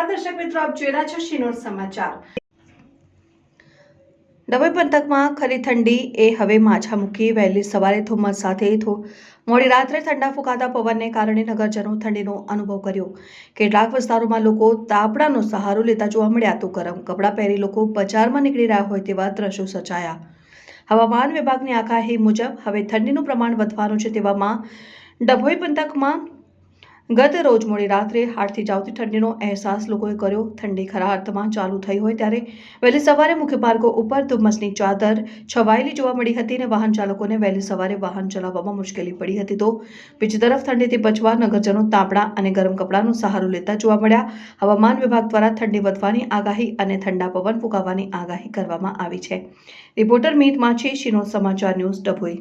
નમસ્કાર દર્શક મિત્રો, આપ જોઈ રહ્યા છો શિનોર સમાચાર। ડભોઈ પંથકમાં ખરી ઠંડી એ હવે માછા મૂકી વહેલી સવારે ધુમ્મસ સાથે મોડી રાત્રે ઠંડા ફૂંકાતા પવનને કારણે નગરજનો ઠંડીનો અનુભવ કર્યો। કેટલાક વિસ્તારોમાં લોકો તાપડાનો સહારો લેતા જોવા મળ્યા તો ગરમ કપડાં પહેરી લોકો બજારમાં નીકળી રહ્યા હોય તેવા દ્રશ્યો સર્જાયા। હવામાન વિભાગની આગાહી મુજબ હવે ઠંડીનું પ્રમાણ વધવાનું છે। તેવામાં ડભોઈ પંથકમાં ગત રોજ મોડી રાત્રે હાડથી જાવતી ઠંડીનો અહેસાસ લોકોએ કર્યો। ઠંડી ખરા અર્થમાં ચાલુ થઈ હોય ત્યારે વહેલી સવારે મુખ્ય માર્ગો ઉપર ધુમ્મસની ચાદર છવાયેલી જોવા મળી હતી અને વાહન ચાલકોને વહેલી સવારે વાહન ચલાવવામાં મુશ્કેલી પડી હતી। તો બીજી તરફ ઠંડીથી બચવા નગરજનો તાપડા અને ગરમ કપડાનો સહારો લેતા જોવા મળ્યા। હવામાન વિભાગ દ્વારા ઠંડી વધવાની આગાહી અને ઠંડા પવન ફૂંકાવાની આગાહી કરવામાં આવી છે। રિપોર્ટર મીત માછી, શિનોર સમાચાર ન્યૂઝ, ડભોઈ।